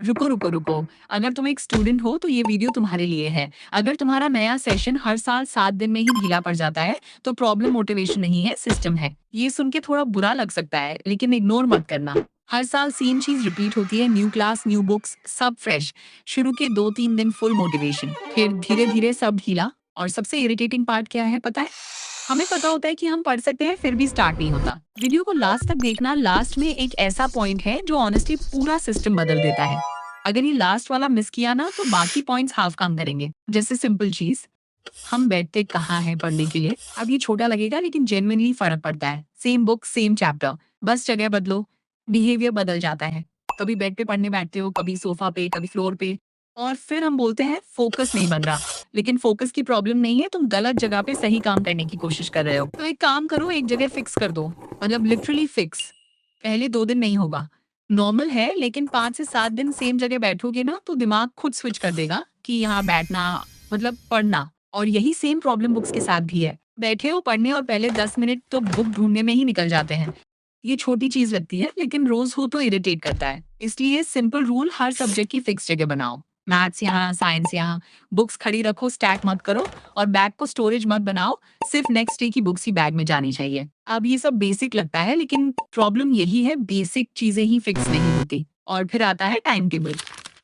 रुको, रुको, रुको। अगर तुम एक स्टूडेंट हो तो ये वीडियो तुम्हारे लिए है। अगर तुम्हारा नया सेशन हर साल 7 दिन में ही ढीला पड़ जाता है, तो प्रॉब्लम मोटिवेशन नहीं है, सिस्टम है। ये सुन के थोड़ा बुरा लग सकता है, लेकिन इग्नोर मत करना। हर साल सेम चीज़ रिपीट होती है, न्यू क्लास, न्यू बुक्स, सब फ्रेश। शुरू के 2-3 दिन फुल मोटिवेशन, फिर धीरे-धीरे सब ढीला। और सबसे इरिटेटिंग पार्ट क्या है पता है? हमें पता होता है कि हम पढ़ सकते हैं, फिर भी स्टार्ट नहीं होता। वीडियो को लास्ट तक देखना, लास्ट में एक ऐसा पॉइंट है जो ऑनेस्टली पूरा सिस्टम बदल देता है। अगर ये लास्ट वाला मिस किया ना तो बाकी पॉइंट्स हाफ काम करेंगे। जैसे सिंपल चीज, हम बैठते कहाँ हैं पढ़ने के लिए। अब ये छोटा लगेगा लेकिन जेन्युइनली फर्क पड़ता है। सेम बुक सेम चैप्टर, बस जगह बदलो, बिहेवियर बदल जाता है। कभी बेड पे पढ़ने बैठते हो, कभी सोफा पे, कभी फ्लोर पे। और फिर हम बोलते हैं फोकस नहीं बन रहा। लेकिन फोकस की प्रॉब्लम नहीं है, तुम गलत जगह पे सही काम करने की कोशिश कर रहे हो। तो एक काम करो, एक जगह फिक्स कर दो। मतलब लिटरली फिक्स। पहले 2 दिन नहीं होगा, नॉर्मल है, लेकिन 5 से 7 दिन सेम जगह बैठोगे ना तो दिमाग खुद स्विच कर देगा कि यहाँ बैठना मतलब पढ़ना। और यही सेम प्रॉब्लम बुक्स के साथ भी है। बैठे हो पढ़ने और पहले 10 मिनट तो बुक ढूंढने में ही निकल जाते हैं। ये छोटी चीज लगती है, लेकिन रोज हो तो इरिटेट करता है। इसलिए सिंपल रूल, हर सब्जेक्ट की फिक्स जगह बनाओ। मैथ्स यहाँ, साइंस यहाँ। बुक्स खड़ी रखो, स्टैक मत करो। और बैग को स्टोरेज मत बनाओ। सिर्फ नेक्स्ट डे की बुक्स ही बैग में जानी चाहिए। अब ये सब बेसिक लगता है, लेकिन प्रॉब्लम यही है, बेसिक चीजें ही फिक्स नहीं होती। और फिर आता है टाइम टेबल।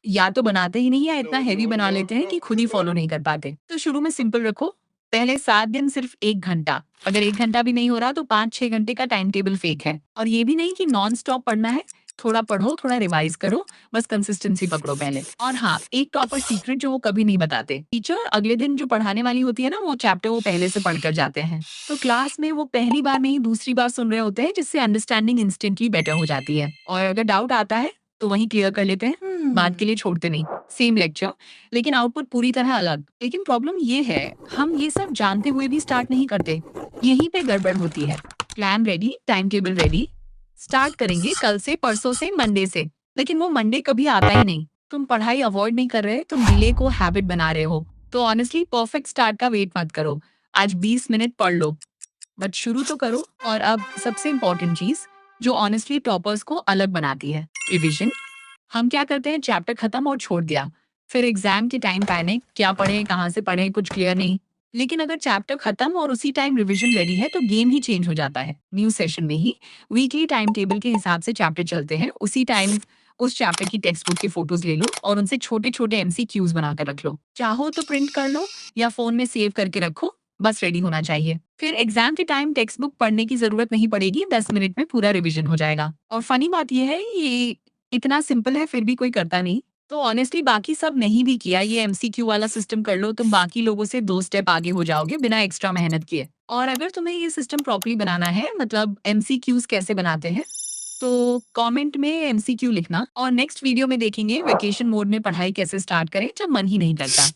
या तो बनाते ही नहीं, या इतना हैवी बना लेते हैं कि खुद ही फॉलो नहीं कर पाते। तो शुरू में सिंपल रखो। पहले 7 दिन सिर्फ 1 घंटा। अगर 1 घंटा भी नहीं हो रहा तो 5-6 घंटे का टाइम टेबल फेक है। और ये भी नहीं कि नॉन स्टॉप पढ़ना है। थोड़ा पढ़ो, थोड़ा रिवाइज करो। बस कंसिस्टेंसी पकड़ो पहले। और हाँ, एक टॉपर सीक्रेट जो वो कभी नहीं बताते। टीचर अगले दिन जो पढ़ाने वाली होती है ना, वो चैप्टर वो पहले से पढ़ कर जाते हैं। तो क्लास में वो पहली बार नहीं दूसरी बार सुन रहे होते हैं, जिससे अंडरस्टैंडिंग इंस्टेंटली बेटर हो जाती है। और अगर डाउट आता है तो वहीं क्लियर कर लेते हैं, बात के लिए छोड़ते नहीं। सेम लेक्चर, लेकिन आउटपुट पूरी तरह अलग। लेकिन प्रॉब्लम ये है, हम ये सब जानते हुए भी स्टार्ट नहीं करते। यहीं पे गड़बड़ होती है। Plan ready, time table ready, start करेंगे कल से, परसों से, मंडे से। लेकिन वो मंडे कभी आता ही नहीं। तुम पढ़ाई अवॉइड नहीं कर रहे, तुम डिले को हैबिट बना रहे हो। तो ऑनेस्टली परफेक्ट स्टार्ट का वेट मत करो। आज 20 मिनट पढ़ लो, बट शुरू तो करो। और अब सबसे इम्पोर्टेंट चीज, जो ऑनेस्टली टॉपर्स को अलग बनाती है, रिविजन। हम क्या करते हैं, चैप्टर खत्म और छोड़ दिया। फिर एग्जाम के टाइम पैनिक, क्या पढ़े, कहाँ से पढ़े, कुछ क्लियर नहीं। लेकिन अगर चैप्टर खत्म और उसी टाइम रिवीजन रेडी है तो गेम ही चेंज हो जाता है। न्यू सेशन में ही वीकली टाइम टेबल के हिसाब से चैप्टर चलते हैं। उसी टाइम उस चैप्टर की टेक्स्ट बुक की फोटोज ले लो और उनसे छोटे छोटे MCQs बनाकर रख लो। चाहो तो प्रिंट कर लो या फोन में सेव करके रखो। बस रेडी होना चाहिए। फिर एग्जाम के टाइम टेक्स्ट बुक पढ़ने की जरूरत नहीं पड़ेगी, 10 मिनट में पूरा रिवीजन हो जाएगा। और फनी बात यह है, ये इतना सिंपल है फिर भी कोई करता नहीं। तो ऑनेस्टली बाकी सब नहीं भी किया, ये MCQ वाला सिस्टम कर लो, तुम बाकी लोगों से 2 स्टेप आगे हो जाओगे बिना एक्स्ट्रा मेहनत किए। और अगर तुम्हें ये सिस्टम प्रॉपर्ली बनाना है, मतलब MCQs कैसे बनाते हैं, तो कमेंट में MCQ लिखना। और नेक्स्ट वीडियो में देखेंगे वेकेशन मोड में पढ़ाई कैसे स्टार्ट करें जब मन ही नहीं करता।